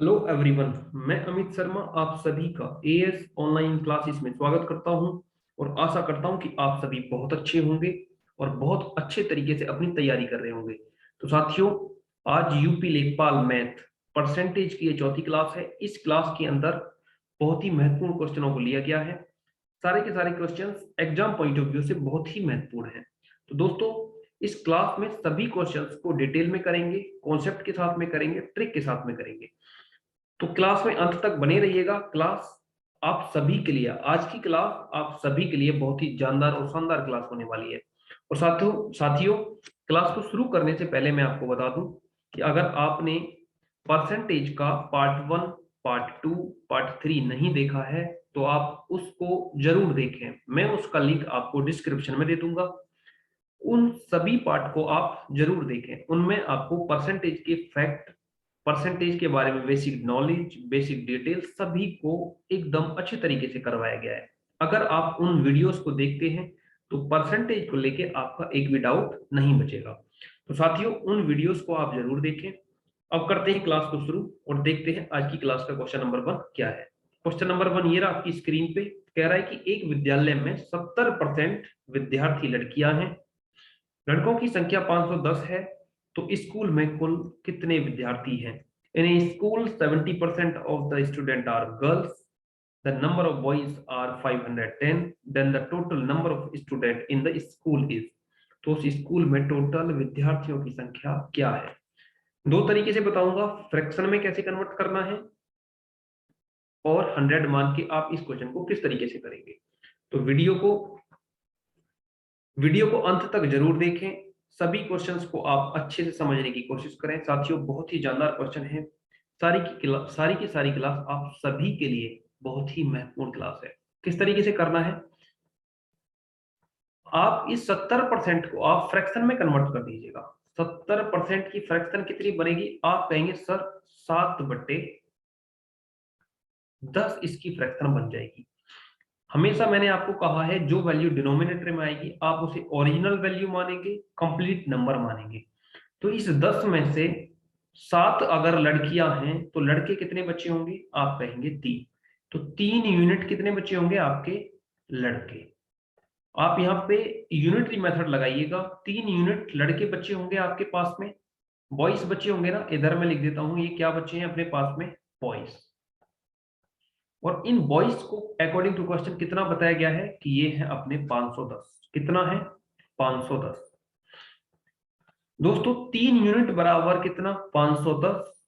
Hello everyone, मैं अमित शर्मा आप सभी का एएस ऑनलाइन क्लासेस में स्वागत करता हूं और आशा करता हूं कि आप सभी बहुत अच्छे होंगे और बहुत अच्छे तरीके से अपनी तैयारी कर रहे होंगे। तो साथियों, आज यूपी लेखपाल मैथ परसेंटेज की ये चौथी क्लास है। इस क्लास के अंदर बहुत ही महत्वपूर्ण क्वेश्चनों को लिया गया है। सारे के सारे questions exam point of view से बहुत ही महत्वपूर्ण हैं। तो दोस्तों, इस क्लास में सभी क्वेश्चंस को डिटेल में करेंगे, कॉन्सेप्ट के साथ में करेंगे, ट्रिक के साथ में करेंगे। तो क्लास में अंत तक बने रहिएगा। क्लास आप सभी के लिए, आज की क्लास आप सभी के लिए बहुत ही जानदार और शानदार क्लास होने वाली है। और साथियों, क्लास को शुरू करने से पहले मैं आपको बता दूं कि अगर आपने परसेंटेज का पार्ट 1, पार्ट 2, पार्ट 3 नहीं देखा है तो आप उसको जरूर देखें। मैं उसका लिंक आपको डिस्क्रिप्शन में दे दूंगा। उन सभी पार्ट को आप जरूर देखें। उनमें आपको परसेंटेज के फैक्ट, परसेंटेज के बारे में बेसिक नॉलेज, बेसिक डिटेल सभी को एकदम अच्छे तरीके से करवाया गया है। अगर आप उन वीडियोस को देखते हैं तो परसेंटेज को लेके आपका एक भी डाउट नहीं बचेगा। तो साथियों, उन वीडियोस को आप जरूर देखें। अब करते हैं क्लास को शुरू और देखते हैं आज की क्लास का क्वेश्चन नंबर 1 क्या है। क्वेश्चन नंबर 1 ये रहा आपकी स्क्रीन पे। कह रहा है कि एक विद्यालय में 70% विद्यार्थी लड़कियां हैं, लड़कों की संख्या 510 है, तो स्कूल में कुल कितने विद्यार्थी हैं? In a school 70% of the student are girls, the number of boys are 510, then the total number of student in the school is. तो उस स्कूल में टोटल विद्यार्थियों की संख्या क्या है? दो तरीके से बताऊंगा, फ्रैक्शन में कैसे कन्वर्ट करना है और 100 मान के आप इस क्वेश्चन को किस तरीके से करेंगे। तो वीडियो को अंत तक जरूर देखें। सभी क्वेश्चंस को आप अच्छे से समझने की कोशिश करें। साथियों, बहुत ही जानदार क्वेश्चन है। सारी की सारी क्लास आप सभी के लिए बहुत ही महत्वपूर्ण क्लास है। किस तरीके से करना है, आप इस 70% को आप फ्रैक्शन में कन्वर्ट कर दीजिएगा। 70% की फ्रैक्शन कितनी बनेगी? आप कहेंगे सर 7/10 इसकी फ्रैक्शन बन जाएगी। हमेशा मैंने आपको कहा है, जो वैल्यू डिनोमिनेटर में आएगी आप उसे ओरिजिनल वैल्यू मानेंगे, कंप्लीट नंबर मानेंगे। तो इस 10 में से 7 अगर लड़कियां हैं तो लड़के कितने बच्चे होंगे? आप कहेंगे 3। तो 3 यूनिट कितने बच्चे होंगे आपके? लड़के। आप यहाँ पे यूनिटरी मेथड लगाइएगा। 3 यूनिट लड़के बच्चे होंगे आपके पास में, बॉयज बच्चे होंगे ना। इधर मैं लिख देता हूं, ये क्या बच्चे हैं अपने पास में? बॉयज। और इन बॉयज को अकॉर्डिंग टू क्वेश्चन कितना बताया गया है कि ये है अपने 510। कितना है? 510। दोस्तों, 3 यूनिट बराबर कितना? 510।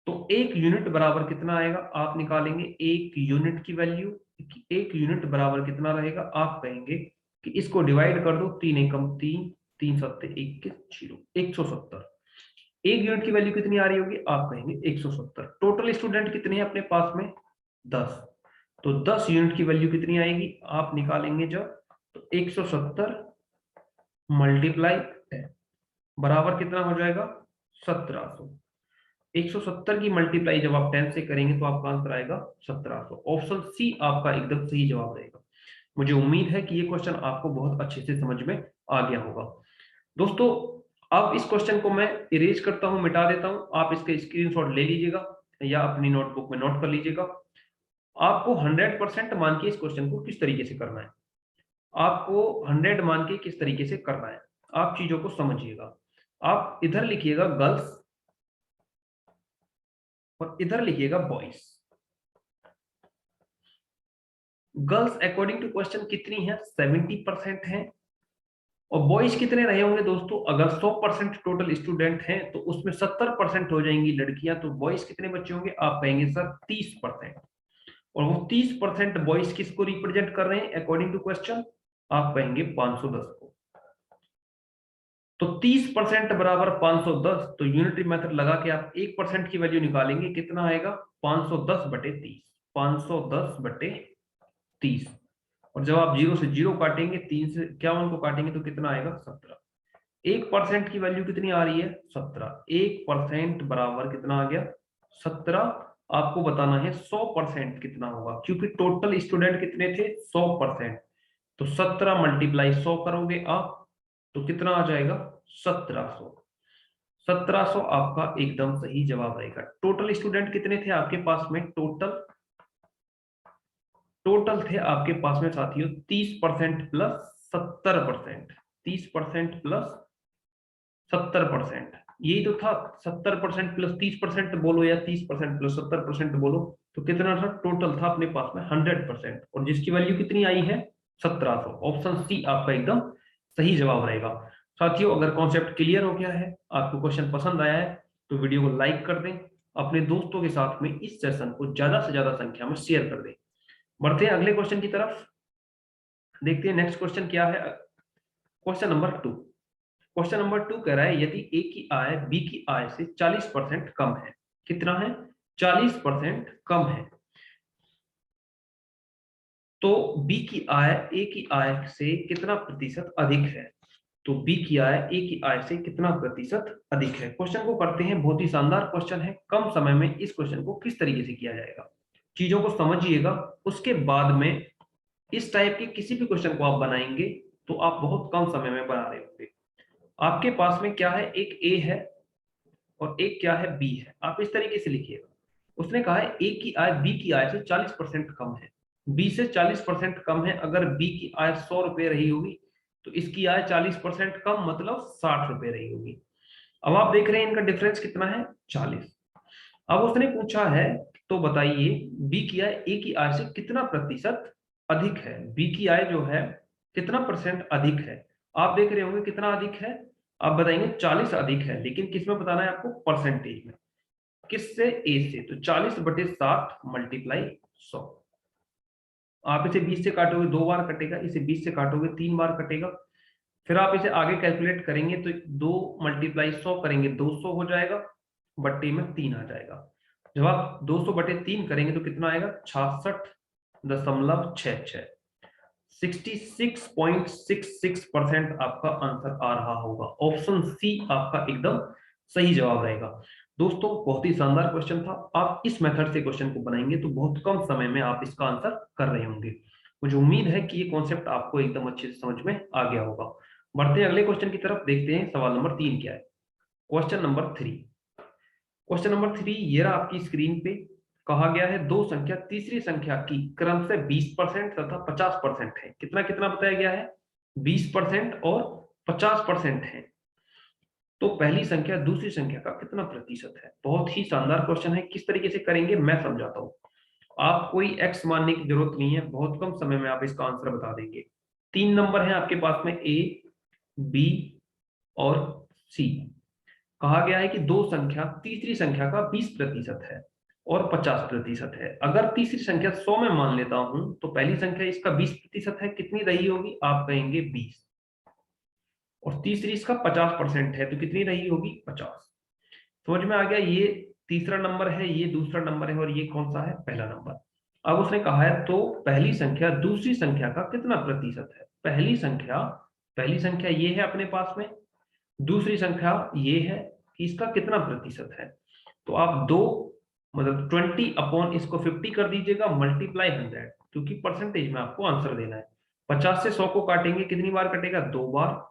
तो 1 यूनिट बराबर कितना आएगा? आप निकालेंगे 1 यूनिट की वैल्यू। 1 यूनिट बराबर कितना रहेगा? आप कहेंगे कि इसको डिवाइड कर दो, 3 एकम 3, 3 सत्ते 21, 0, 170। 1 यूनिट की वैल्यू कितनी आ रही होगी? आप कहेंगे 170। टोटल स्टूडेंट कितने हैं अपने पास में? 10। तो 10 यूनिट की वैल्यू कितनी आएगी? आप निकालेंगे जब, तो 170 मल्टीप्लाई 10 बराबर कितना हो जाएगा? 1700। 170 की मल्टीप्लाई जब आप 10 से करेंगे तो आपका आंसर आएगा 1700। ऑप्शन सी आपका एकदम सही जवाब रहेगा। मुझे उम्मीद है कि ये क्वेश्चन आपको बहुत अच्छे से समझ में आ गया होगा। दोस्तों, अब इस क्वेश्चन को मैं इरेज करता हूं, मिटा देता हूं। आप इसके स्क्रीनशॉट ले लीजिएगा या अपनी नोटबुक में नोट कर लीजिएगा। आपको 100% मान के इस क्वेश्चन को किस तरीके से करना है, आपको 100 मान के किस तरीके से करना है, आप चीजों को समझिएगा। आप इधर लिखिएगा गर्ल्स और इधर लिखिएगा boys. Girls according to question कितनी है? 70% है। और बॉयज कितने रहे होंगे दोस्तों? अगर 100% टोटल स्टूडेंट हैं तो उसमें 70% हो जाएंगी लड़कियां, तो बॉयज कितने बच्चे होंगे? आप कहेंगे सर 30%। और वो 30% बॉयज किसको रिप्रेजेंट कर रहे हैं अकॉर्डिंग टू क्वेश्चन? आप कहेंगे 510 को। तो 30% बराबर 510। तो यूनिटरी मेथड लगा के आप 1% की वैल्यू निकालेंगे, कितना आएगा? 510/30। 510/30। और जब आप 0 से 0 काटेंगे, 3 से 51 को काटेंगे तो कितना आएगा? 17। 1% की वैल्यू कितनी आ रही है? 17। 1% बराबर कितना आ गया? 17। आपको बताना है 100% कितना होगा, क्योंकि टोटल स्टूडेंट कितने थे? 100%। तो 17 मल्टीप्लाई 100 करोगे आप तो कितना आ जाएगा? 1700। 1700 आपका एकदम सही जवाब रहेगा। टोटल स्टूडेंट कितने थे आपके पास में? टोटल थे आपके पास में साथियों 30% प्लस 70%, 30% प्लस 70%, यही तो था। 70% प्लस 30% बोलो या 30% प्लस 70% बोलो, तो कितना था टोटल था अपने पास में? 100%, और जिसकी वैल्यू कितनी आई है? 1700। ऑप्शन सी आपका एकदम सही जवाब रहेगा। साथियों अगर कॉन्सेप्ट क्लियर हो गया है, आपको क्वेश्चन पसंद आया है, तो वीडियो को लाइक कर दें, अपने दोस्तों के साथ में इस सेशन को ज्यादा से ज्यादा संख्या में शेयर कर दें। बढ़ते हैं अगले क्वेश्चन की तरफ, देखते हैं नेक्स्ट क्वेश्चन क्या है। क्वेश्चन नंबर 2, क्वेश्चन नंबर 2 कह रहा है यदि ए की आय बी की आय से 40% कम है। कितना है? 40% कम है। तो बी की आय ए की आय से कितना प्रतिशत अधिक है? तो बी की आय ए की आय से कितना प्रतिशत अधिक है? क्वेश्चन को करते हैं, बहुत ही शानदार क्वेश्चन है। कम समय में इस क्वेश्चन को किस तरीके से किया जाएगा, चीजों को समझिएगा, उसके बाद में इस टाइप के किसी भी क्वेश्चन को आप बनाएंगे तो आप बहुत कम समय में बना रहे होंगे। आपके पास में क्या है? एक ए है और एक क्या है? बी है। आप इस तरीके से लिखिएगा, उसने कहा है ए की आय बी की आय से 40% कम है, बी से 40% कम है। अगर बी की आय 100 रुपए रही होगी तो इसकी आय 40% कम मतलब 60 रुपए रही होगी। अब आप देख रहे हैं इनका डिफरेंस कितना है? 40। अब उसने पूछा है तो बताइए बी की आय ए की आय से कितना प्रतिशत अधिक है? बी की आय जो है कितना परसेंट अधिक है? आप देख रहे होंगे कितना अधिक है, आप बताएंगे 40 अधिक है, लेकिन किस में बताना है आपको? परसेंटेज में। किससे? ए से। तो 40/60 मल्टीप्लाई 100। आप इसे 20 से काटोगे 2 बार कटेगा, इसे 20 से काटोगे 3 बार कटेगा। फिर आप इसे आगे कैलकुलेट करेंगे तो 2 मल्टीप्लाई 100 करेंगे 200 हो जाएगा, बट्टे में 3 आ जाएगा। जब आप 200/3 करेंगे तो कितना आएगा? 66.66। 66.66% आपका आंसर आ रहा होगा। ऑप्शन सी आपका एकदम सही जवाब रहेगा। दोस्तों बहुत ही शानदार क्वेश्चन था। आप इस मेथड से क्वेश्चन को बनाएंगे तो बहुत कम समय में आप इसका आंसर कर रहे होंगे। मुझे उम्मीद है कि ये कॉन्सेप्ट आपको एकदम अच्छे से समझ में आ गया होगा। बढ़ते हैं अगले क्वेश्चन की तरफ, देखते हैं सवाल नंबर 3 क्या है। क्वेश्चन नंबर 3, क्वेश्चन नंबर 3 ये रहा आपकी स्क्रीन पे। कहा गया है दो संख्या तीसरी संख्या की क्रम से 20% तथा 50% है। कितना कितना बताया गया है? 20% और 50% है। तो पहली संख्या दूसरी संख्या का कितना प्रतिशत है? बहुत ही शानदार क्वेश्चन है। किस तरीके से करेंगे मैं समझाता हूं। आप कोई एक्स मानने की जरूरत नहीं है, बहुत कम समय में आप इसका आंसर बता देंगे। 3 नंबर है आपके पास में, ए बी और सी। कहा गया है कि दो संख्या तीसरी संख्या का 20% है और 50% है। अगर तीसरी संख्या 100 में मान लेता हूं तो पहली संख्या इसका 20% है, कितनी रही होगी? आप कहेंगे 20, और तीसरी इसका 50% है तो कितनी रही होगी? 50। समझ में आ गया? ये तीसरा नंबर है, ये दूसरा नंबर है, और ये कौन सा है? पहला नंबर। अब उसने कहा है तो पहली संख्या दूसरी संख्या का कितना प्रतिशत है? पहली संख्या ये है अपने पास में, दूसरी संख्या ये है, कि इसका कितना प्रतिशत है? तो आप दो मतलब 20 अपॉन इसको 50 कर दीजिएगा मल्टीप्लाई 100, क्योंकि परसेंटेज में आपको आंसर देना है। 50 से 100 को काटेंगे, कितनी बार कटेगा? 2 बार।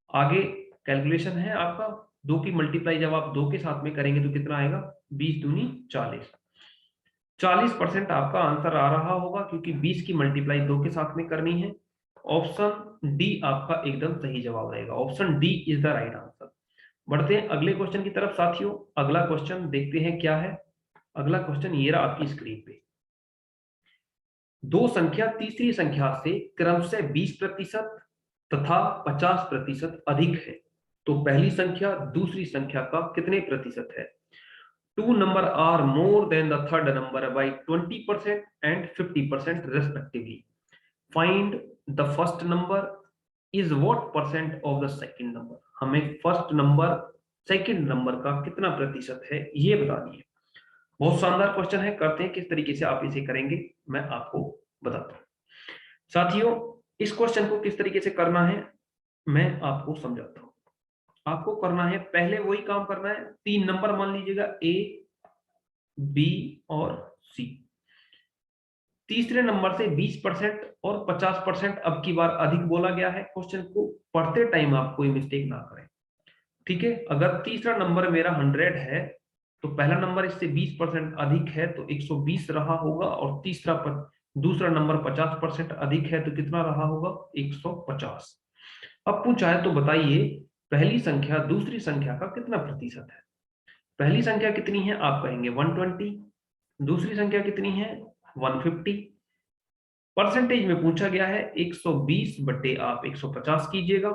आगे कैलकुलेशन है आपका, 2 की मल्टीप्लाई जब आप 2 के साथ में करेंगे तो कितना आएगा? 20 दूनी 40। 40% आपका आंसर आ रहा होगा, क्योंकि 20 की मल्टीप्लाई 2 के साथ में करनी है। ऑप्शन डी आपका एकदम सही जवाब रहेगा। Option D is the right answer. बढ़ते हैं अगले क्वेश्चन की तरफ साथियों। अगला क्वेश्चन देखते हैं क्या है। अगला क्वेश्चन ये रहा आपकी स्क्रीन पे। दो संख्या तीसरी संख्या से क्रम से 20% तथा 50% अधिक है, तो पहली संख्या दूसरी संख्या का कितने प्रतिशत है? Two number are more than the third number by 20% and 50% respectively. Find the first number is what percent of the second number. हमें फर्स्ट नंबर सेकंड नंबर का कितना प्रतिशत है ये बतानी है। बहुत शानदार क्वेश्चन है, करते हैं किस तरीके से आप इसे करेंगे मैं आपको बताता हूं। साथियों इस क्वेश्चन को किस तरीके से करना है मैं आपको समझाता हूं। आपको करना है पहले वही काम करना है, 3 नंबर मान लीजिएगा, ए बी और सी। तीसरे नंबर से 20% और 50% अब की बार अधिक बोला गया है। क्वेश्चन को पढ़ते टाइम आप कोई मिस्टेक ना करें। ठीक है, अगर तीसरा नंबर मेरा 100 है तो पहला नंबर इससे 20% अधिक है तो 120 रहा होगा, और दूसरा नंबर 50% अधिक है तो कितना रहा होगा? 150। अब पूछा है तो बताइए पहली संख्या दूसरी संख्या का कितना प्रतिशत है। पहली संख्या कितनी है? आप कहेंगे 120। दूसरी संख्या कितनी है? 150। परसेंटेज में पूछा गया है 120 बटे आप 150 कीजिएगा।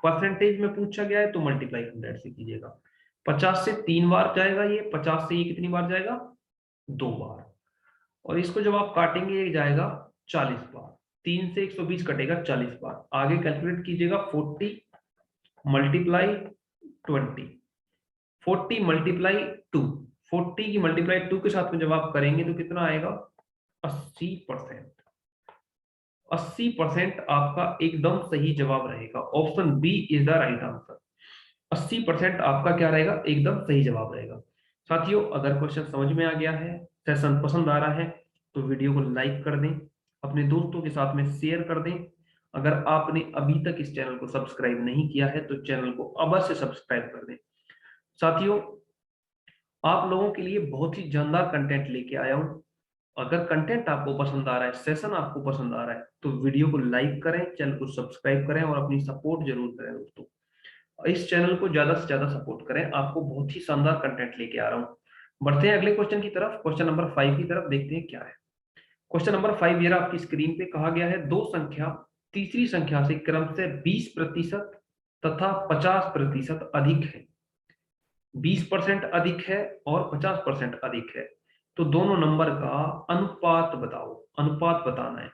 परसेंटेज में पूछा गया है तो मल्टीप्लाई 100 से कीजिएगा। 50 से 3 बार जाएगा ये, 50 से ये कितनी बार जाएगा? 2 बार। और इसको जब आप काटेंगे ये जाएगा 40 बार। 3 से 120 कटेगा 40 बार। आगे कैलकुलेट कीजिएगा 40 मल्टीप्लाई 20, 40 मल्टीप्लाई 2, 40 की मल्टीप्लाई 2 के साथ में जब आप करेंगे तो कितना आएगा? 80%। 80% आपका एकदम सही जवाब रहेगा। Option B is the right answer. 80% आपका क्या रहेगा? एकदम सही जवाब रहेगा। साथियों, अगर क्वेश्चन समझ में आ गया है, सेशन पसंद आ रहा है, तो वीडियो को लाइक कर दें, अपने दोस्तों के साथ में शेयर कर दें। अगर आपने अभी तक इस चैनल को सब्सक्राइब नहीं किया है तो चैनल को अवश्य सब्सक्राइब कर दें। साथियों, आप लोगों के लिए बहुत ही जानदार कंटेंट लेके आया हूं। अगर कंटेंट आपको पसंद आ रहा है, सेशन आपको पसंद आ रहा है, तो वीडियो को लाइक करें, चैनल को सब्सक्राइब करें और अपनी सपोर्ट जरूर करें दोस्तों। इस चैनल को ज्यादा से ज्यादा सपोर्ट करें, आपको बहुत ही शानदार कंटेंट लेके आ रहा हूं। बढ़ते हैं अगले क्वेश्चन की तरफ, क्वेश्चन नंबर 5 की तरफ, देखते हैं क्या है। क्वेश्चन नंबर 5 ये आपकी स्क्रीन पे कहा गया है, दो संख्या तीसरी संख्या से क्रम से 20% तथा 50% अधिक है। 20% अधिक है और 50% अधिक है, तो दोनों नंबर का अनुपात बताओ। अनुपात बताना है।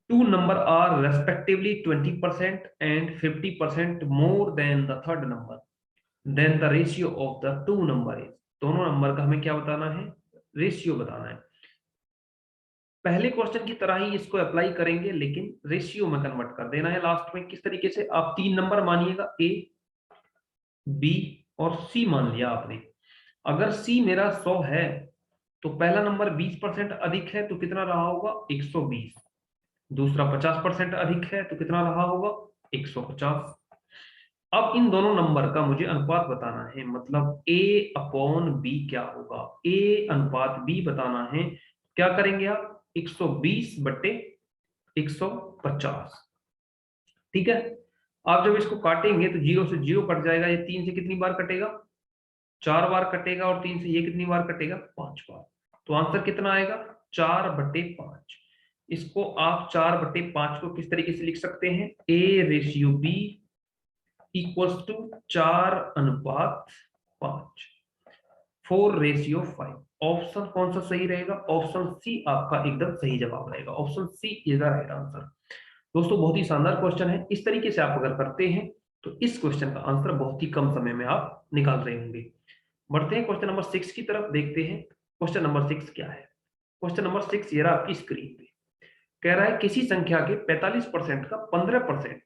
Two number are respectively 20% and 50% more than the third number. Then the ratio of the two number is. दोनों नंबर का हमें क्या बताना है? रेशियो बताना है। पहले क्वेश्चन की तरह ही इसको अप्लाई करेंगे, लेकिन रेशियो में कन्वर्ट कर देना है लास्ट में। किस तरीके से? आप 3 नंबर मानिएगा, ए, बी और सी मान लिया आपने। अगर सी मेरा 100 है तो पहला नंबर 20% अधिक है तो कितना रहा होगा? 120। दूसरा 50% अधिक है तो कितना रहा होगा? 150। अब इन दोनों नंबर का मुझे अनुपात बताना है, मतलब a अपॉन बी क्या होगा? a अनुपात b बताना है। क्या करेंगे आप? 120 बटे 150। ठीक है, आप जब इसको काटेंगे तो 0 से 0 कट जाएगा। ये 3 से कितनी बार कटेगा? 4 बार कटेगा। और 3 से ये कितनी बार कटेगा? 5 बार। तो आंसर कितना आएगा? 4/5। इसको आप 4/5 को किस तरीके से लिख सकते हैं? a ratio b equals to 4/5, 4/5। Option कौन सा सही रहेगा? ऑप्शन सी आपका एकदम सही जवाब रहेगा। Option C is the right answer. दोस्तों, बहुत ही शानदार क्वेश्चन है। इस तरीके से आप अगर करते हैं तो इस क्वेश्चन का आंसर बहुत ही कम समय में आप निकाल रहे होंगे। बढ़ते हैं क्वेश्चन नंबर 6 की तरफ, देखते हैं क्वेश्चन नंबर 6 क्या है। क्वेश्चन नंबर 6 ये रहा आपकी स्क्रीन पे। कह रहा है किसी संख्या के 45% का 15%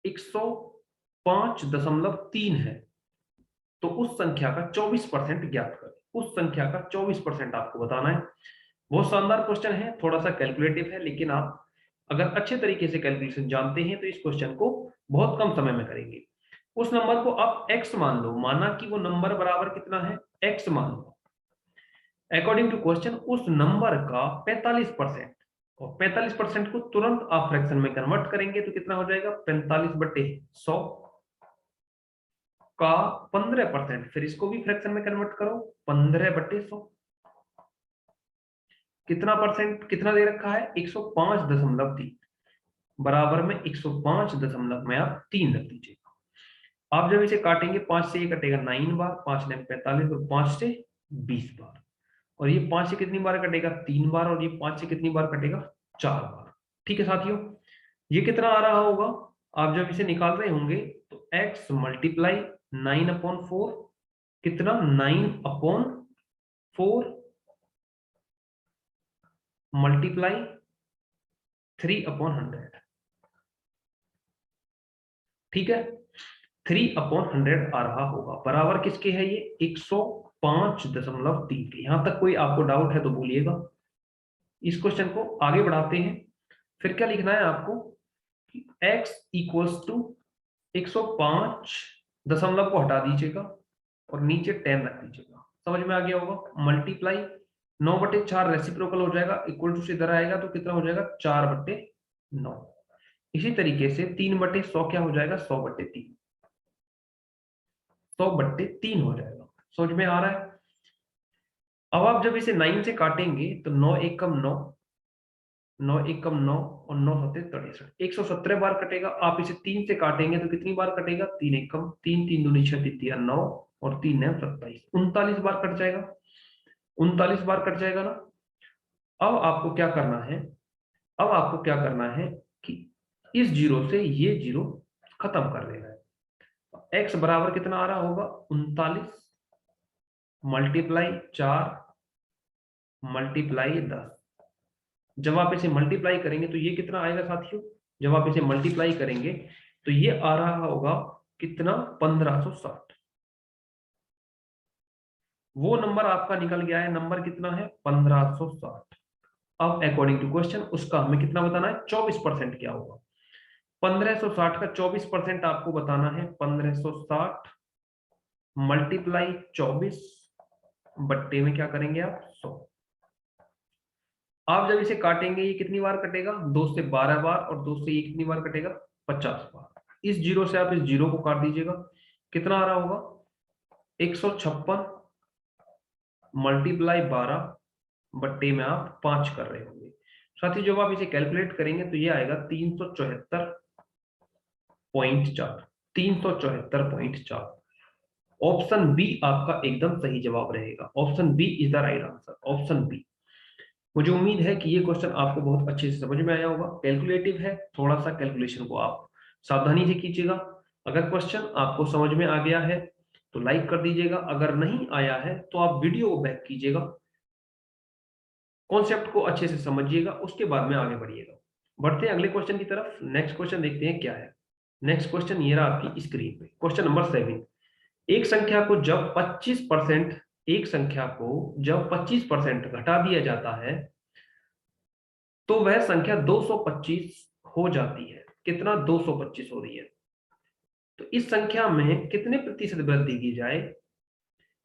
105.3 है, तो उस संख्या का 24% ज्ञात करें। उस संख्या का 24% आपको बताना है। बहुत शानदार क्वेश्चन है, थोड़ा सा कैलकुलेटिव है, लेकिन आप अगर अच्छे तरीके से कैलकुलेशन जानते हैं तो इस क्वेश्चन को बहुत कम समय में करेंगे। उस नंबर को आप x मान लो, माना कि वो नंबर बराबर कितना है? x मान लो। अकॉर्डिंग टू क्वेश्चन उस नंबर का 45%, और 45% को तुरंत आप फ्रैक्शन में कन्वर्ट करेंगे तो कितना हो जाएगा? 45/100 का 15%। फिर इसको भी फ्रैक्शन में कन्वर्ट करो, 15/100। कितना परसेंट, कितना दे रखा है? 105.3 बराबर में 105 में आप 3 रख दीजिएगा। आप जब इसे काटेंगे 5 से ये कटेगा 9 बार, 5 ने 45 और 5 से 20 बार। और ये 5 से कितनी बार कटेगा? 3 बार। और ये 5 से कितनी बार कटेगा? 4 बार। ठीक है साथियों, ये कितना आ रहा होगा? आप जब इसे निकाल रहे होंगे तो x मल्टीप्लाई 9/4 कितना? 9/4 मल्टीप्लाई 3/100। ठीक है, 3/100 आ रहा होगा, बराबर किसके है? ये 105.3 के। यहां तक कोई आपको डाउट है तो बोलिएगा। इस क्वेश्चन को आगे बढ़ाते हैं। फिर क्या लिखना है आपको? x इक्वल्स टू 105 को हटा दीजिएगा और नीचे 10 रख दीजिएगा। समझ में आ गया होगा। मल्टीप्लाई 9/4 रेसिप्रोकल हो जाएगा, इक्वल टू से इधर आएगा तो कितना हो जाएगा 4/9। इसी तरीके से 3/100 क्या हो जाएगा 100/3, 100/3 हो जाएगा। समझ में आ रहा है। अब आप जब इसे 9 से काटेंगे तो 9 एकम 9, 9 एकम 9 और 9 होते 63, 117 बार कटेगा। आप इसे 3 से काटेंगे तो कितनी बार कटेगा 3 एकम 3, 3 दूनी 6, 3 9 और 3 9 27, 39 बार कट जाएगा। 39 बार कट जाएगा ना। अब आपको क्या करना है, अब आपको क्या करना है कि इस जीरो से ये जीरो खत्म कर लेना है। x बराबर कितना आ रहा होगा 39 मल्टीप्लाई 4 मल्टीप्लाई 10। जब आप इसे मल्टीप्लाई करेंगे तो ये कितना आएगा साथियों, जब आप इसे मल्टीप्लाई करेंगे तो ये आ रहा होगा कितना 1560। वो नंबर आपका निकल गया है, नंबर कितना है 1560। अब अकॉर्डिंग टू क्वेश्चन उसका हमें कितना बताना है 24% क्या होगा। 1560 का 24% आपको बताना है 1560 मल्टीप्लाई 24 बट्टे में क्या करेंगे आप 100। आप जब इसे काटेंगे ये कितनी बार कटेगा 2 से 12 बार और 2 से ये कितनी बार कटेगा 50 बार। इस जीरो से आप इस जीरो को काट दीजिएगा, कितना आ रहा होगा 156 मल्टीप्लाई 12 बट्टे में आप 5 कर रहे होंगे। साथ ही जब आप इसे कैलकुलेट करेंगे तो ये आएगा 374.4, 374.4। ऑप्शन बी आपका एकदम सही जवाब रहेगा। Option B is the right answer, option B. मुझे उम्मीद है कि ये क्वेश्चन आपको बहुत अच्छे से समझ में आया होगा। कैलकुलेटिव है, थोड़ा सा कैलकुलेशन को आप सावधानी से कीजिएगा। अगर क्वेश्चन आपको समझ में आ गया है तो लाइक कर दीजिएगा, अगर नहीं आया है तो आप वीडियो को बैक कीजिएगा, कॉन्सेप्ट को अच्छे से समझिएगा, उसके बाद में आगे बढ़िएगा। बढ़ते हैं अगले क्वेश्चन की तरफ। नेक्स्ट क्वेश्चन देखते हैं क्या है। नेक्स्ट क्वेश्चन ये रहा आपकी स्क्रीन पे, क्वेश्चन नंबर 7। एक संख्या को जब 25% घटा दिया जाता है तो वह संख्या 225 हो जाती है। कितना 225 हो रही है। तो इस संख्या में कितने प्रतिशत वृद्धि की जाए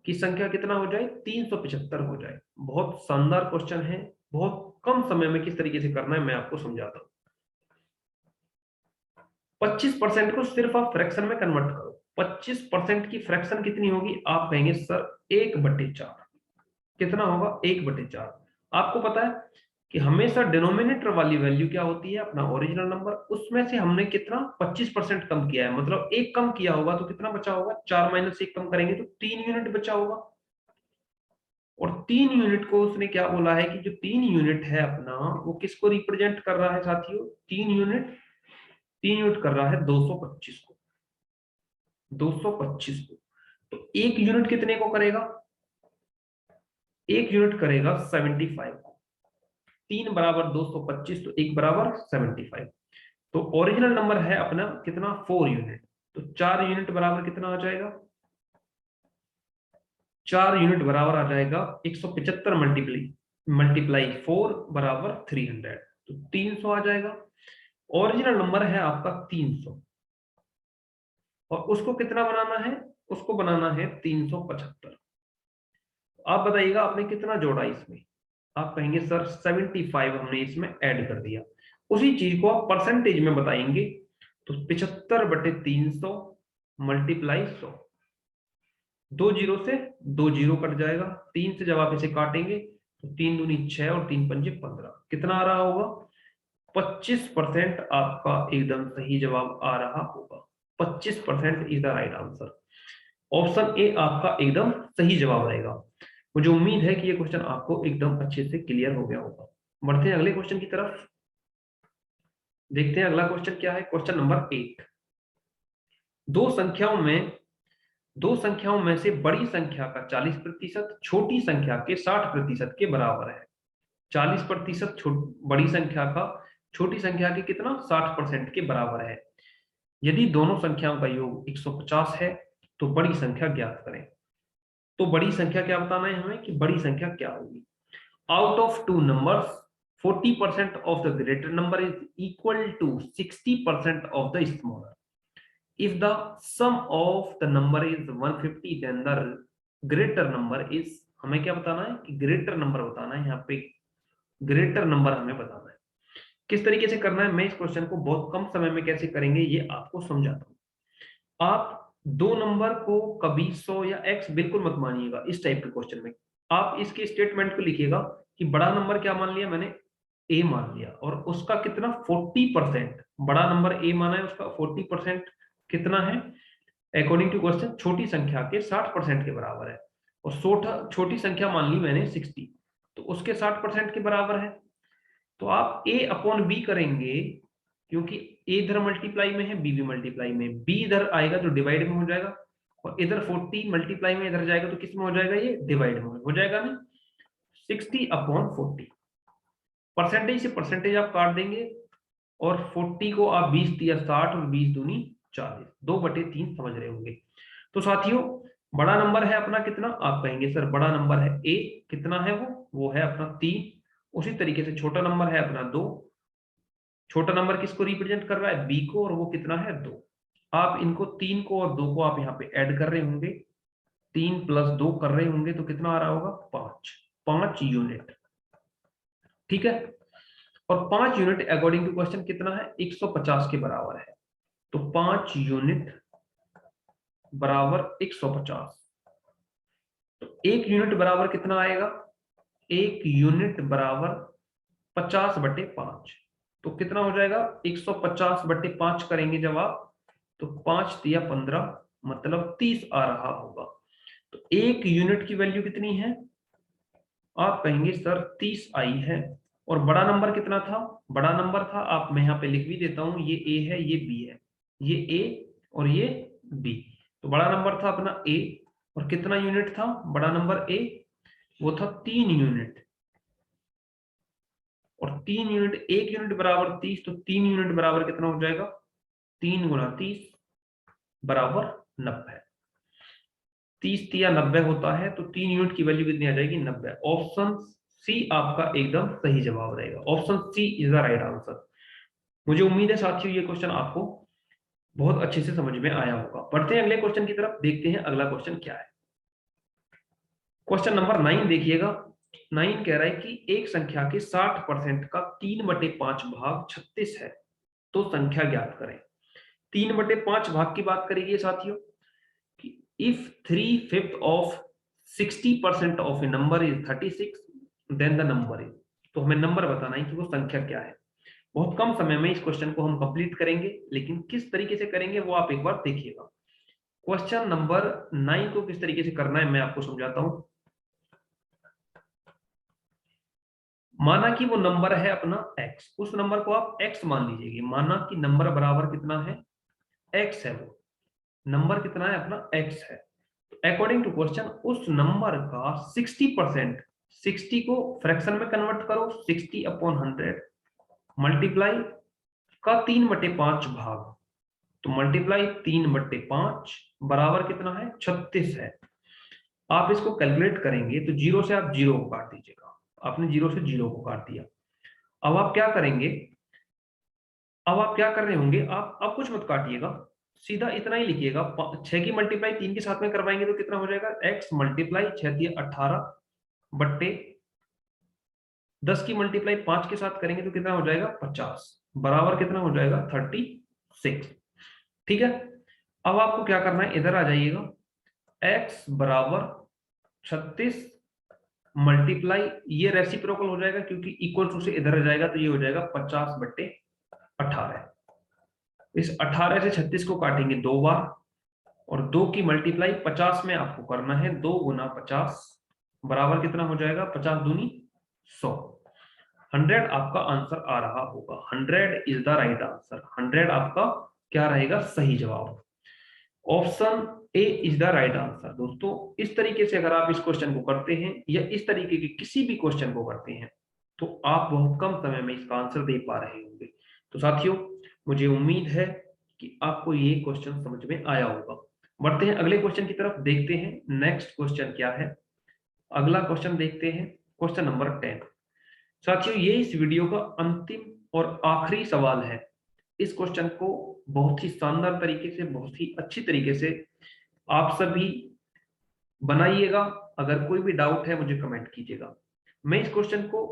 कि संख्या कितना हो जाए 375 हो जाए। बहुत शानदार क्वेश्चन है, बहुत कम समय में किस तरीके से करना है मैं आपको समझाता हूं। 25% को सिर्फ आप फ्रैक्शन में कन्वर्ट करो। 25% की फ्रैक्शन कितनी होगी, आप कहेंगे सर 1/4। कितना होगा 1/4। आपको पता है कि हमेशा डिनोमिनेटर वाली वैल्यू क्या होती है अपना ओरिजिनल नंबर, उसमें से हमने कितना 25% कम किया है, मतलब एक कम किया होगा तो कितना बचा होगा 4 - 1 कम करेंगे तो 3 यूनिट बचा होगा। और 3 यूनिट को उसने क्या बोला है कि जो 3 यूनिट है अपना वो किसको रिप्रेजेंट कर रहा है साथियों, 3 यूनिट कर रहा है 225 को, 225 को। तो 1 यूनिट कितने को करेगा, 1 यूनिट करेगा 75 को। 3 बराबर 225 तो 1 बराबर 75। तो ओरिजिनल नंबर है अपना कितना 4 यूनिट, तो 4 यूनिट बराबर कितना आ जाएगा, 4 यूनिट बराबर आ जाएगा 175 मल्टीप्लाई 4 बराबर 300, तो 300 आ जाएगा। ओरिजिनल नंबर है आपका 300 और उसको कितना बनाना है, उसको बनाना है 375। आप बताइएगा आपने कितना जोड़ा इसमें, आप कहेंगे सर 75 हमने इसमें ऐड कर दिया। उसी चीज को आप परसेंटेज में बताएंगे तो 75/300 मल्टीप्लाई 100। 2 जीरो से 2 जीरो कट जाएगा। 3 से जब आप इसे काटेंगे तो 3 दूनी 6 और 3 पंजे 15। कितना आ रहा होगा 25% आपका एकदम सही जवाब आ रहा होगा। 25% is the right answer. Option A आपका एकदम सही जवाब रहेगा। मुझे उम्मीद है कि ये क्वेश्चन आपको एकदम अच्छे से क्लियर हो गया होगा। बढ़ते हैं अगले क्वेश्चन की तरफ, देखते हैं अगला क्वेश्चन क्या है। Question number 8। दो संख्याओं में से बड़ी संख्या का 40% छोटी संख्या के 60% के बराबर है। 40% बड़ी संख्या का छोटी संख्या के कितना 60% के बराबर है। यदि दोनों संख्याओं का योग 150 है तो बड़ी संख्या ज्ञात करें। तो बड़ी संख्या क्या बताना है हमें कि बड़ी संख्या क्या होगी। Out of two numbers 40% of the greater number is equal to 60% of the smaller. If the sum of the number is 150 then the greater number is, हमें क्या बताना है कि ग्रेटर नंबर बताना है, यहाँ पे ग्रेटर नंबर हमें बताना है। किस तरीके से करना है, मैं इस क्वेश्चन को बहुत कम समय में कैसे करेंगे ये आपको समझाता हूं। आप दो नंबर को कभी 100 या x बिल्कुल मत मानिएगा इस टाइप के क्वेश्चन में। आप इसके स्टेटमेंट को लिखिएगा कि बड़ा नंबर क्या मान लिया मैंने, a मान लिया, और उसका कितना 40%, बड़ा नंबर a माना है, उसका 40% कितना है अकॉर्डिंग टू क्वेश्चन, छोटी संख्या के 60% के बराबर है। और छोटी संख्या मान ली मैंने 60, तो उसके 60% के बराबर है। तो आप a अपॉन बी करेंगे, क्योंकि a इधर मल्टीप्लाई में है, b भी मल्टीप्लाई में, b इधर आएगा तो डिवाइड में हो जाएगा, और इधर 40 मल्टीप्लाई में इधर जाएगा तो किस में हो जाएगा, ये डिवाइड में हो जाएगा ना। 60 अपॉन 40, परसेंटेज से परसेंटेज आप काट देंगे, और 40 को आप 20 दिया 60 और 20 दूनी 40, 2/3 समझ रहे होंगे। तो साथियों बड़ा नंबर है अपना कितना, आप कहेंगे सर बड़ा नंबर है a, कितना है वो है अपना 3। उसी तरीके से छोटा नंबर है अपना 2, छोटा नंबर किसको रिप्रेजेंट कर रहा है, b को, और वो कितना है 2। आप इनको 3 को और 2 को आप यहाँ पे ऐड कर रहे होंगे, 3 + 2 कर रहे होंगे, तो कितना आ रहा होगा 5 यूनिट, ठीक है। और 5 यूनिट अकॉर्डिंग टू क्वेश्चन कितना है, 150 के बराबर है। तो 5 यूनिट बराबर 150, तो 1 यूनिट बराबर कितना आएगा, 1 यूनिट बराबर 50/5, तो कितना हो जाएगा 150/5 करेंगे जब आप, तो 5 दिया 15, मतलब 30 आ रहा होगा। तो 1 यूनिट की वैल्यू कितनी है, आप कहेंगे सर 30 आई है। और बड़ा नंबर कितना था, बड़ा नंबर था, आप मैं यहाँ पे लिख भी देता हूं, ये a है ये b है, ये a और ये b। तो बड़ा नंबर था अपना a, और कितना यूनिट था बड़ा नंबर a, वो था 3 यूनिट। और 3 यूनिट, 1 यूनिट बराबर 30, तो 3 यूनिट बराबर कितना हो जाएगा, 3 × 30 बराबर 90। 30 या 90 होता है, तो 3 यूनिट की वैल्यू कितनी आ जाएगी 90। ऑप्शन सी आपका एकदम सही जवाब रहेगा, option C is the right answer. मुझे उम्मीद है साथियों ये क्वेश्चन आपको बहुत अच्छे से समझ में आया होगा। बढ़ते हैं अगले क्वेश्चन की तरफ, देखते हैं अगला क्वेश्चन क्या है। क्वेश्चन नंबर 9 देखिएगा। 9 कह रहा है कि एक संख्या के 60% का 3/5 भाग 36 है, तो संख्या ज्ञात करें। 3/5 भाग की बात करेंगे साथियों कि if 3/5 of 60% of a number is 36 then the number is, तो हमें नंबर बताना है कि वो संख्या क्या है। बहुत कम समय में इस क्वेश्चन को हम कंप्लीट करेंगे, लेकिन किस तरीके से करेंगे वो आप एक बार देखिएगा। क्वेश्चन नंबर 9 को किस तरीके से करना है मैं आपको समझाता हूं। माना कि वो नंबर है अपना x, उस नंबर को आप x मान लीजिए। माना कि नंबर बराबर कितना है, x है, वो नंबर कितना है अपना x है। अकॉर्डिंग टू क्वेश्चन उस नंबर का 60%, 60 को फ्रैक्शन में कन्वर्ट करो, 60/100 मल्टीप्लाई का 3/5 भाग, तो मल्टीप्लाई 3/5 बराबर कितना है 36 है। आप इसको कैलकुलेट करेंगे तो 0 से आप 0 को काट दीजिएगा, आपने 0 से 0 को काट दिया। अब आप क्या करेंगे, अब आप क्या कर रहे होंगे, आप अब कुछ मत काटिएगा, सीधा इतना ही लिखिएगा। 6 की मल्टीप्लाई 3 के साथ में करवाएंगे तो कितना हो जाएगा, x मल्टीप्लाई 6 × 18 बट्टे 10 की मल्टीप्लाई 5 के साथ करेंगे तो कितना हो जाएगा 50, बराबर कितना हो जाएगा 36, ठीक है। अब आपको क्या करना है, इधर आ जाइएगा, x बराबर 36 मल्टीप्लाई, ये रेसिप्रोकल हो जाएगा क्योंकि इक्वल टू से इधर आ जाएगा, तो ये हो जाएगा 50/18। इस 18 से 36 को काटेंगे 2 बार, और 2 की मल्टीप्लाई 50 में आपको करना है, 2 × 50 बराबर कितना हो जाएगा, 50 दूनी 100, 100 आपका आंसर आ रहा होगा। 100 इज द राइट आंसर, 100 आपका क्या रहेगा सही जवाब। Option A is the right answer. दोस्तों इस तरीके से अगर आप इस क्वेश्चन को करते हैं या इस तरीके के किसी भी क्वेश्चन को करते हैं तो आप बहुत कम समय में इसका आंसर दे पा रहे होंगे। तो साथियों मुझे उम्मीद है कि आपको ये क्वेश्चन समझ में आया होगा। बढ़ते हैं अगले क्वेश्चन की तरफ, देखते हैं नेक्स्ट क्वेश्चन क्या है। अगला क्वेश्चन देखते हैं, क्वेश्चन नंबर 10। साथियों ये इस वीडियो का अंतिम और आखिरी सवाल है। इस क्वेश्चन को बहुत ही शानदार तरीके से, बहुत ही अच्छी तरीके से आप सभी बनाइएगा। अगर कोई भी डाउट है मुझे कमेंट कीजिएगा। मैं इस क्वेश्चन को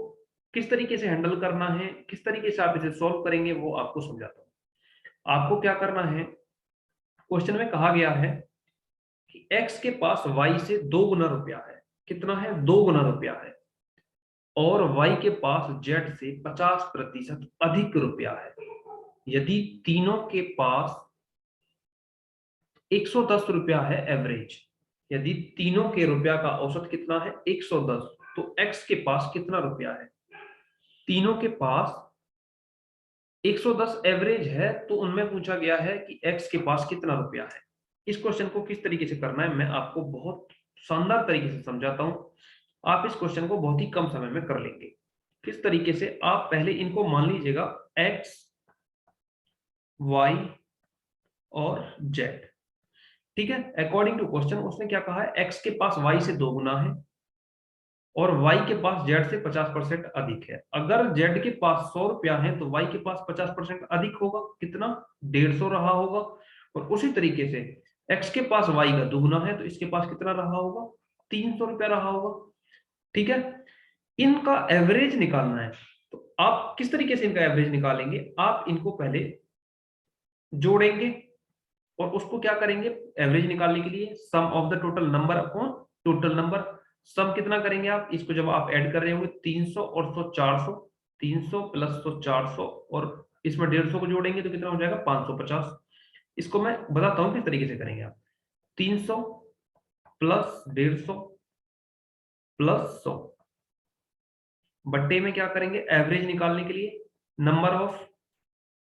किस तरीके से हैंडल करना है, किस तरीके से आप इसे सॉल्व करेंगे, वो आपको समझाता हूं। आपको क्या करना है, क्वेश्चन में कहा गया है कि x के पास y से 2 गुना रुपया है। कितना है? 2 गुना रुपया है। और y के पास z से 50% अधिक रुपया है। यदि तीनों के पास 110 रुपया है एवरेज, यदि तीनों के रुपया का औसत कितना है? 110, तो x के पास कितना रुपया है? तीनों के पास 110 एवरेज है, तो उनमें पूछा गया है कि x के पास कितना रुपया है। इस क्वेश्चन को किस तरीके से करना है मैं आपको बहुत शानदार तरीके से समझाता हूं। आप इस क्वेश्चन को बहुत ही कम समय में कर लेंगे। किस तरीके से? आप पहले इनको मान लीजिएगा x, y और z। ठीक है, अकॉर्डिंग टू क्वेश्चन उसने क्या कहा है? x के पास y से 2 गुना है और y के पास z से 50% अधिक है। अगर z के पास 100 रुपया है तो y के पास 50% अधिक होगा। कितना? 150 रहा होगा। और उसी तरीके से x के पास y का दुगुना है तो इसके पास कितना रहा होगा? 300 रुपया रहा होगा। ठीक है, इनका एवरेज निकालना है। तो आप किस तरीके से इनका एवरेज निकालेंगे? आप इनको पहले जोड़ेंगे और उसको क्या करेंगे एवरेज निकालने के लिए? Sum of the total number upon total number. Sum कितना करेंगे आप? इसको जब आप ऐड कर रहे होंगे 300 और 100 400, 300 प्लस 100 400 और इसमें 150 को जोड़ेंगे तो कितना हो जाएगा? 550। इसको मैं बताता हूं किस तरीके से करेंगे आप। 300 प्लस 150 प्लस 100 बट्टे में क्या करेंगे एवरेज निकालने के लिए?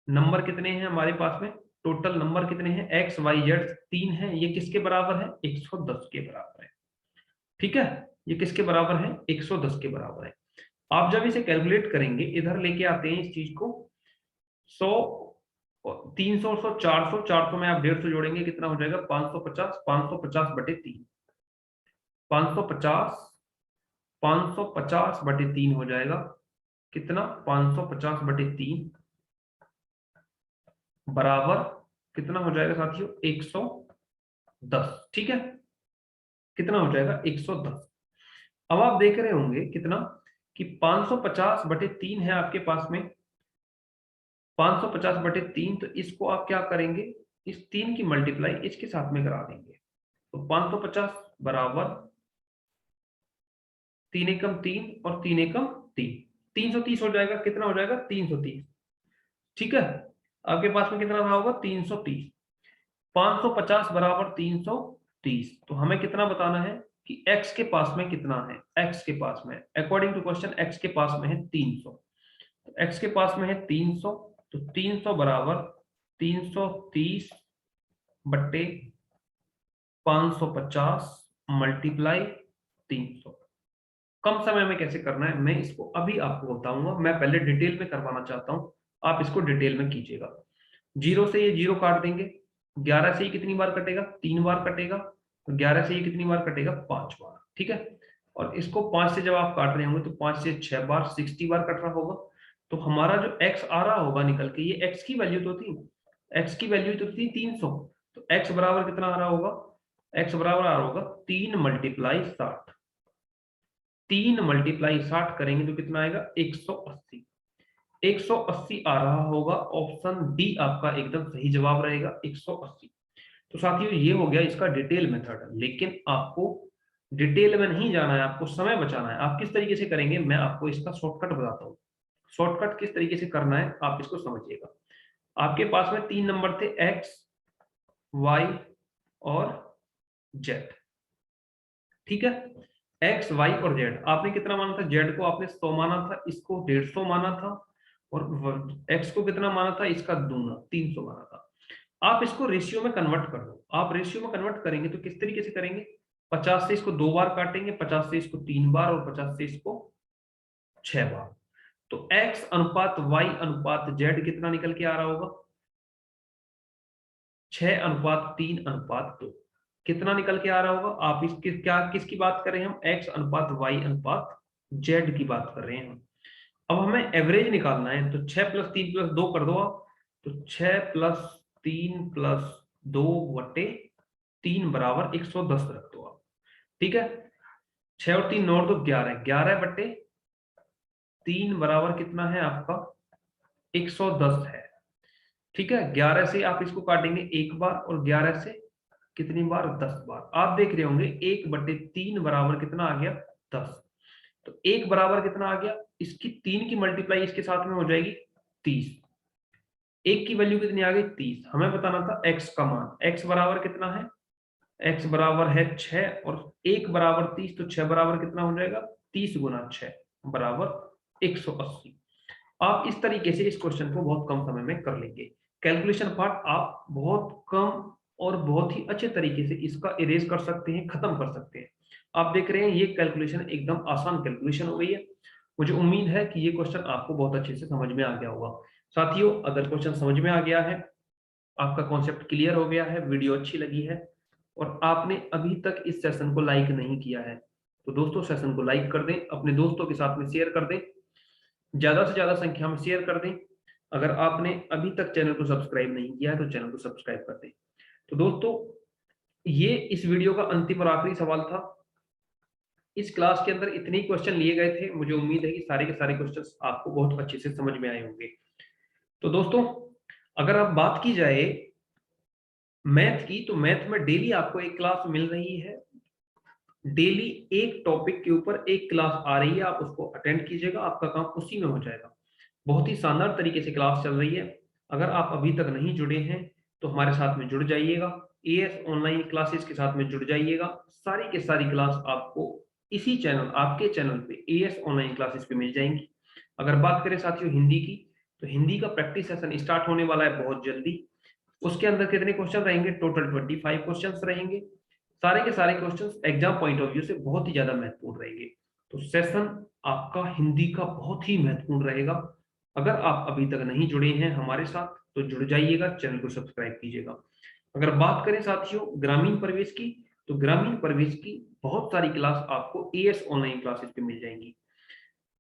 नंबर कितने हैं हमारे पास में? टोटल नंबर कितने हैं? एक्स वाई जेड 3 है। ये किसके बराबर है? 110 के बराबर है। ठीक है, ये किसके बराबर है? 110 के बराबर है। आप जब इसे कैलकुलेट करेंगे, इधर लेके आते हैं इस चीज को, 100 300 100 400 400 में आप 150 जोड़ेंगे कितना हो जाएगा? 550। 550 बटे 3, 550 550 बटे 3 हो जाएगा कितना? 550 बटे 3 बराबर कितना हो जाएगा साथियों? 110। ठीक है, कितना हो जाएगा? 110। अब आप देख रहे होंगे कितना कि 550 बटे 3 है आपके पास में। 550 बटे 3, तो इसको आप क्या करेंगे? इस 3 की मल्टीप्लाई इसके साथ में करा देंगे। तो 550 बराबर 3 एकम 3 और 3 एकम 3, 330 हो जाएगा। कितना हो जाएगा? 330। ठीक है, आपके पास में कितना रहा होगा? 330। 550 बराबर 330, तो हमें कितना बताना है कि x के पास में कितना है? x के पास में अकॉर्डिंग टू क्वेश्चन x के पास में है 300। तो x के पास में है 300, तो 300 बराबर 330 बट्टे 550 मल्टीप्लाई 300। कम समय में कैसे करना है मैं इसको अभी आपको बताऊंगा। मैं पहले डिटेल में करवाना चाहता हूं, आप इसको डिटेल में कीजिएगा। 0 से ये 0 काट देंगे। 11 से ये कितनी बार कटेगा? 3 बार कटेगा। तो 11 से ये कितनी बार कटेगा? 5 बार। ठीक है, और इसको 5 से जब आप काट रहे होंगे तो 5 से 6 बार 60 बार कट रहा होगा। तो हमारा जो x आ रहा होगा निकल के, ये x की वैल्यू तो थी, x की वैल्यू तो थी 300। तो x बराबर कितना आ रहा होगा? x बराबर आ रहा होगा 3 मल्टीप्लाई 60। 3 मल्टीप्लाई 60 करेंगे तो कितना आएगा? 180। 180 आ रहा होगा। ऑप्शन डी आपका एकदम सही जवाब रहेगा, 180। तो साथियों ये हो गया इसका डिटेल मेथड। लेकिन आपको डिटेल में नहीं जाना है, आपको समय बचाना है। आप किस तरीके से करेंगे मैं आपको इसका शॉर्टकट बताता हूँ। शॉर्टकट किस तरीके से करना है आप इसको समझिएगा। आपके पास में 3 नंबर थे, x, y और z। ठीक है, x, y और z आपने कितना माना था? z को आपने 100 माना था, इसको 150 माना था, और x को कितना माना था? इसका दूना 300 माना था। आप इसको रेशियो में कन्वर्ट कर दो। आप रेशियो में कन्वर्ट करेंगे तो किस तरीके से करेंगे? 50 से इसको 2 बार काटेंगे, 50 से इसको 3 बार और 50 से इसको 6 बार। तो x अनुपात y अनुपात z कितना निकल के आ रहा होगा? 6 अनुपात 3 अनुपात 2 कितना निकल के आ रहा होगा? आप इसकी क्या किसकी बात कर रहे हैं हम? x अनुपात y अनुपात z की बात कर रहे हैं हम। अब हमें एवरेज निकालना है, तो 6 प्लस 3 प्लस 2 कर दो आप, तो 6 प्लस 3 प्लस 2/3 बराबर 110 रख दो आप। ठीक है, 6 और 3 9 तो 11, 11/3 बराबर कितना है आपका 110 है। ठीक है, 11 से आप इसको काटेंगे एक बार और 11 से कितनी बार 10 बार। आप देख रहे होंगे 1/3 बराबर कितना आ गया 10। तो 1 बराबर कितना आ गया, इसकी 3 की मल्टीप्लाई इसके साथ में हो जाएगी 30। 1 की वैल्यू कितनी आ गई 30। हमें बताना था x का मान, x बराबर कितना है, x बराबर है 6 और 1 बराबर 30, तो 6 बराबर कितना हो जाएगा 30 गुना 6 बराबर 180। आप इस तरीके से इस क्वेश्चन को बहुत कम समय में कर लेंगे। कैलकुलेशन पार्ट आप बहुत कम और बहुत ही अच्छे तरीके से इसका इरेज कर सकते हैं, खत्म कर सकते हैं। आप देख रहे हैं ये कैलकुलेशन एकदम आसान कैलकुलेशन हो गई है। मुझे उम्मीद है कि ये क्वेश्चन आपको बहुत अच्छे से समझ में आ गया होगा। साथियों, अगर क्वेश्चन समझ में आ गया है, आपका कॉन्सेप्ट क्लियर हो गया है, वीडियो अच्छी लगी है और आपने अभी तक इस सेशन को लाइक नहीं किया है, तो दोस्तों सेशन को लाइक कर दें, अपने दोस्तों के साथ में शेयर कर दें, ज्यादा से ज्यादा संख्या में शेयर कर दें। अगर आपने अभी तक चैनल को सब्सक्राइब नहीं किया है तो चैनल को सब्सक्राइब कर दें। तो दोस्तों, ये इस वीडियो का अंतिम और आखिरी सवाल था। इस क्लास के अंदर इतने ही क्वेश्चन लिए गए थे। मुझे उम्मीद है कि सारे के सारे क्वेश्चंस आपको बहुत अच्छे से समझ में आए होंगे। तो दोस्तों, अगर आप बात की जाए मैथ की, तो मैथ में डेली आपको एक क्लास मिल रही है। डेली एक टॉपिक के ऊपर एक क्लास आ रही है, आप उसको अटेंड कीजिएगा, आपका काम उसी में हो जाएगा। बहुत ही शानदार तरीके से क्लास चल रही है। अगर आप अभी तक नहीं जुड़े हैं तो हमारे साथ में जुड़ जाइएगा, एएस ऑनलाइन क्लासेस के साथ में जुड़ जाइएगा। सारी के सारी क्लास आपको इसी चैनल, आपके चैनल पे एएस ऑनलाइन क्लासेस पे मिल जाएंगी। अगर बात करें साथियों हिंदी की, तो हिंदी का प्रैक्टिस सेशन स्टार्ट होने वाला है बहुत जल्दी। उसके अंदर कितने क्वेश्चन रहेंगे, टोटल 25 क्वेश्चन रहेंगे। सारे के सारे question exam point of view से बहुत ही ज्यादा महत्वपूर्ण रहेंगे। तो सेशन आपका हिंदी का बहुत ही महत्वपूर्ण रहेगा। अगर आप अभी तक नहीं जुड़े हैं हमारे साथ तो जुड़ जाइएगा, चैनल को सब्सक्राइब कीजिएगा। अगर बात करें साथियों ग्रामीण परिवेश की, तो ग्रामीण परिवेश की बहुत सारी क्लास आपको एएस ऑनलाइन क्लासेस पे मिल जाएंगी।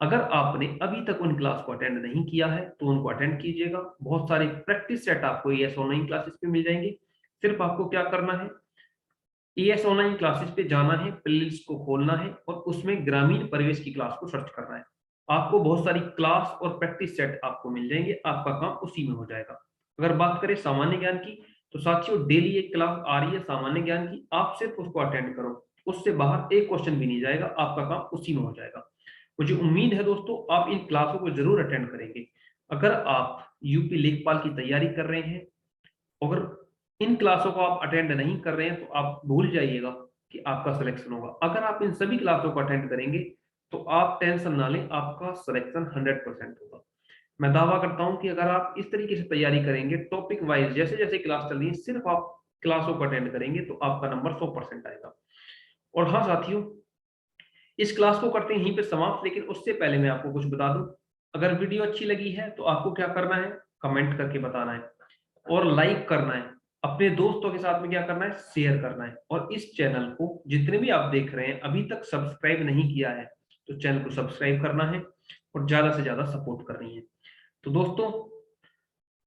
अगर आपने अभी तक उन क्लास को अटेंड नहीं किया है तो उनको अटेंड कीजिएगा। बहुत सारे प्रैक्टिस सेट आपको एएस ऑनलाइन क्लासेस पे मिल जाएंगे। सिर्फ आपको क्या करना है, एएस ऑनलाइन क्लासेस पे जाना है, प्लेलिस्ट को खोलना है और उसमें ग्रामीण परिवेश की क्लास को सर्च करना है। आपको बहुत सारी क्लास और प्रैक्टिस सेट आपको मिल जाएंगे, आपका काम उसी में हो जाएगा। अगर बात करें सामान्य ज्ञान की, तो साथियों डेली एक क्लास आ रही है सामान्य ज्ञान की, आप सिर्फ उसको अटेंड करो, उससे बाहर एक क्वेश्चन भी नहीं जाएगा, आपका काम उसी में हो जाएगा। मुझे उम्मीद है दोस्तों आप इन क्लासों को जरूर अटेंड करेंगे। अगर आप यूपी लेखपाल की तैयारी कर रहे हैं, अगर इन क्लासों को आप अटेंड नहीं कर रहे हैं तो आप भूल जाइएगा कि आपका सिलेक्शन होगा। अगर आप इन सभी क्लासों को अटेंड करेंगे तो आप टेंशन ना लें, आपका सिलेक्शन 100% होगा। मैं दावा करता हूं कि अगर आप इस तरीके से तैयारी करेंगे, टॉपिक वाइज जैसे जैसे क्लास चल रही है, सिर्फ आप क्लासों को अटेंड करेंगे तो आपका नंबर 100% आएगा। और हाँ साथियों, इस क्लास को करते हैं यहीं पे समाप्त, लेकिन उससे पहले मैं आपको कुछ बता दूं। अगर वीडियो अच्छी लगी है तो आपको क्या करना है, कमेंट करके बताना है और लाइक करना है। अपने दोस्तों के साथ में क्या करना है, शेयर करना है। और इस चैनल को जितने भी आप देख रहे हैं अभी तक सब्सक्राइब नहीं किया है तो चैनल को सब्सक्राइब करना है और ज्यादा से ज्यादा सपोर्ट करनी है। तो दोस्तों,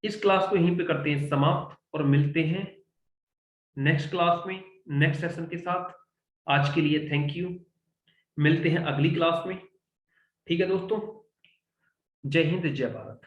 इस क्लास को यहीं पे करते हैं समाप्त और मिलते हैं नेक्स्ट क्लास में, नेक्स्ट सेशन के साथ। आज के लिए थैंक यू, मिलते हैं अगली क्लास में। ठीक है दोस्तों, जय हिंद जय भारत।